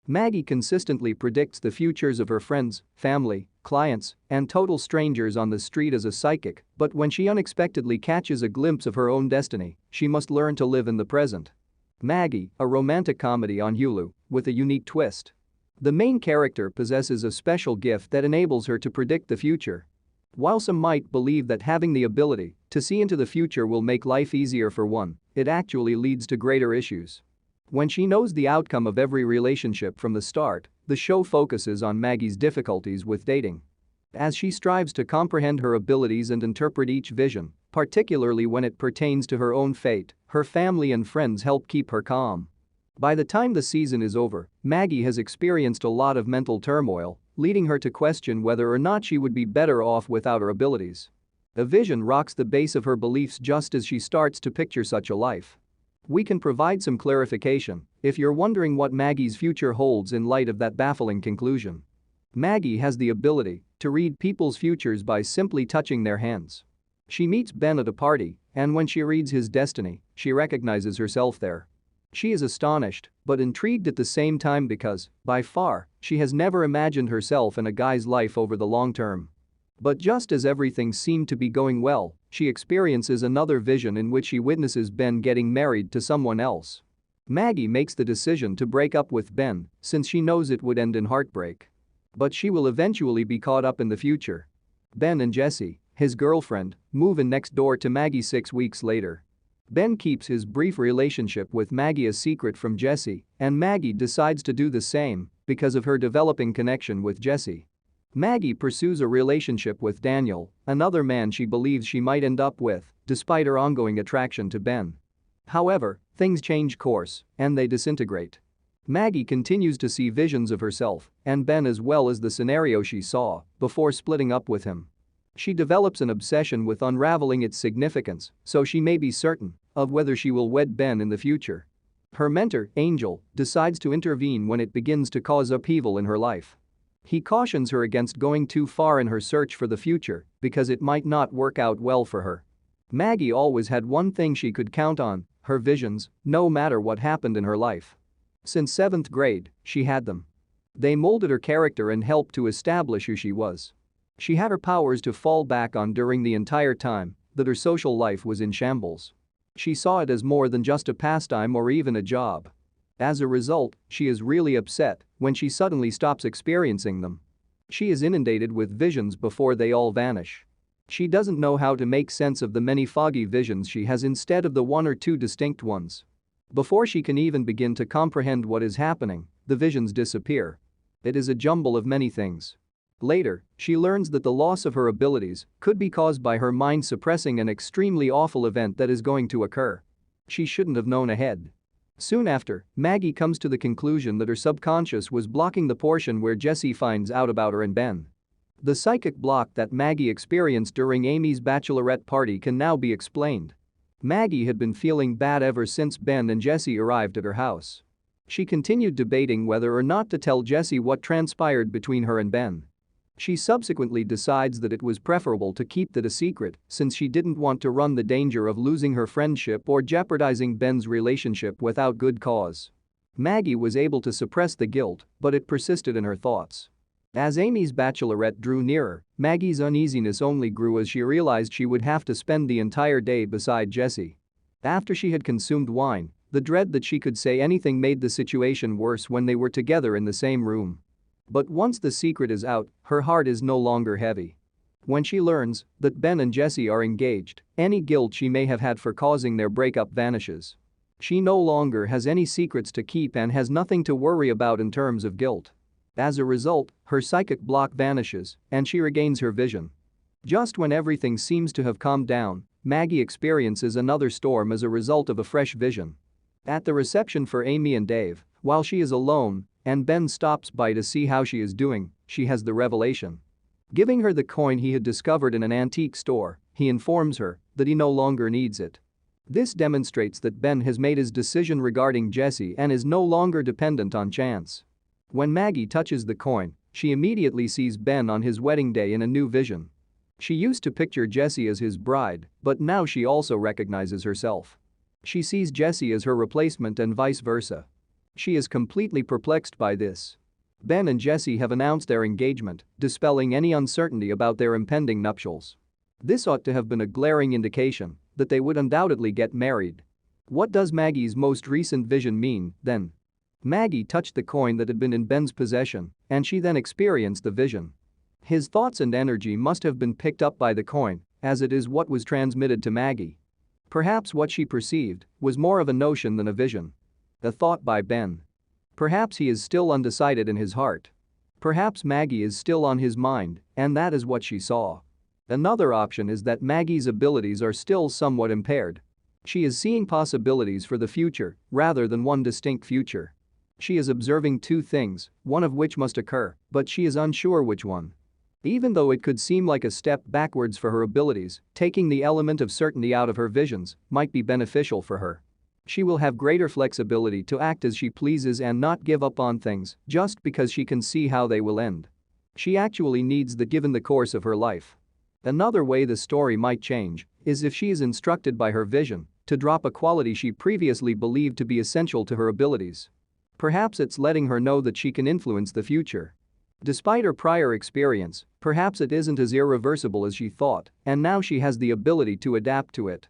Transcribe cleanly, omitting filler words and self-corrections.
Maggie consistently predicts the futures of her friends, family, clients, and total strangers on the street as a psychic, but when she unexpectedly catches a glimpse of her own destiny, she must learn to live in the present. Maggie, a romantic comedy on Hulu, with a unique twist. The main character possesses a special gift that enables her to predict the future. While some might believe that having the ability to see into the future will make life easier for one, it actually leads to greater issues. When she knows the outcome of every relationship from the start, the show focuses on Maggie's difficulties with dating. As she strives to comprehend her abilities and interpret each vision, particularly when it pertains to her own fate, her family and friends help keep her calm. By the time the season is over, Maggie has experienced a lot of mental turmoil, leading her to question whether or not she would be better off without her abilities. A vision rocks the base of her beliefs just as she starts to picture such a life. We can provide some clarification if you're wondering what Maggie's future holds in light of that baffling conclusion. Maggie has the ability to read people's futures by simply touching their hands. She meets Ben at a party, and when she reads his destiny, she recognizes herself there. She is astonished but intrigued at the same time because, by far, she has never imagined herself in a guy's life over the long term. But just as everything seemed to be going well, she experiences another vision in which she witnesses Ben getting married to someone else. Maggie makes the decision to break up with Ben since she knows it would end in heartbreak. But she will eventually be caught up in the future. Ben and Jessie, his girlfriend, move in next door to Maggie 6 weeks later. Ben keeps his brief relationship with Maggie a secret from Jessie, and Maggie decides to do the same because of her developing connection with Jessie. Maggie pursues a relationship with Daniel, another man she believes she might end up with, despite her ongoing attraction to Ben. However, things change course, and they disintegrate. Maggie continues to see visions of herself and Ben as well as the scenario she saw before splitting up with him. She develops an obsession with unraveling its significance so she may be certain of whether she will wed Ben in the future. Her mentor, Angel, decides to intervene when it begins to cause upheaval in her life. He cautions her against going too far in her search for the future because it might not work out well for her. Maggie always had one thing she could count on: her visions, no matter what happened in her life. Since 7th grade, she had them. They molded her character and helped to establish who she was. She had her powers to fall back on during the entire time that her social life was in shambles. She saw it as more than just a pastime or even a job. As a result, she is really upset when she suddenly stops experiencing them. She is inundated with visions before they all vanish. She doesn't know how to make sense of the many foggy visions she has instead of the one or two distinct ones. Before she can even begin to comprehend what is happening, the visions disappear. It is a jumble of many things. Later, she learns that the loss of her abilities could be caused by her mind suppressing an extremely awful event that is going to occur. She shouldn't have known ahead. Soon after, Maggie comes to the conclusion that her subconscious was blocking the portion where Jessie finds out about her and Ben. The psychic block that Maggie experienced during Amy's bachelorette party can now be explained. Maggie had been feeling bad ever since Ben and Jessie arrived at her house. She continued debating whether or not to tell Jessie what transpired between her and Ben. She subsequently decides that it was preferable to keep that a secret since she didn't want to run the danger of losing her friendship or jeopardizing Ben's relationship without good cause. Maggie was able to suppress the guilt, but it persisted in her thoughts. As Amy's bachelorette drew nearer, Maggie's uneasiness only grew as she realized she would have to spend the entire day beside Jessie. After she had consumed wine, the dread that she could say anything made the situation worse when they were together in the same room. But once the secret is out, her heart is no longer heavy. When she learns that Ben and Jessie are engaged, any guilt she may have had for causing their breakup vanishes. She no longer has any secrets to keep and has nothing to worry about in terms of guilt. As a result, her psychic block vanishes and she regains her vision. Just when everything seems to have calmed down, Maggie experiences another storm as a result of a fresh vision. At the reception for Amy and Dave, while she is alone and Ben stops by to see how she is doing, she has the revelation. Giving her the coin he had discovered in an antique store, he informs her that he no longer needs it. This demonstrates that Ben has made his decision regarding Jessie and is no longer dependent on chance. When Maggie touches the coin, she immediately sees Ben on his wedding day in a new vision. She used to picture Jessie as his bride, but now she also recognizes herself. She sees Jessie as her replacement and vice versa. She is completely perplexed by this. Ben and Jessie have announced their engagement, dispelling any uncertainty about their impending nuptials. This ought to have been a glaring indication that they would undoubtedly get married. What does Maggie's most recent vision mean, then? Maggie touched the coin that had been in Ben's possession, and she then experienced the vision. His thoughts and energy must have been picked up by the coin, as it is what was transmitted to Maggie. Perhaps what she perceived was more of a notion than a vision. A thought by Ben. Perhaps he is still undecided in his heart. Perhaps Maggie is still on his mind, and that is what she saw. Another option is that Maggie's abilities are still somewhat impaired. She is seeing possibilities for the future rather than one distinct future. She is observing two things, one of which must occur, but she is unsure which one. Even though it could seem like a step backwards for her abilities, taking the element of certainty out of her visions might be beneficial for her. She will have greater flexibility to act as she pleases and not give up on things just because she can see how they will end. She actually needs that given the course of her life. Another way the story might change is if she is instructed by her vision to drop a quality she previously believed to be essential to her abilities. Perhaps it's letting her know that she can influence the future. Despite her prior experience, perhaps it isn't as irreversible as she thought, and now she has the ability to adapt to it.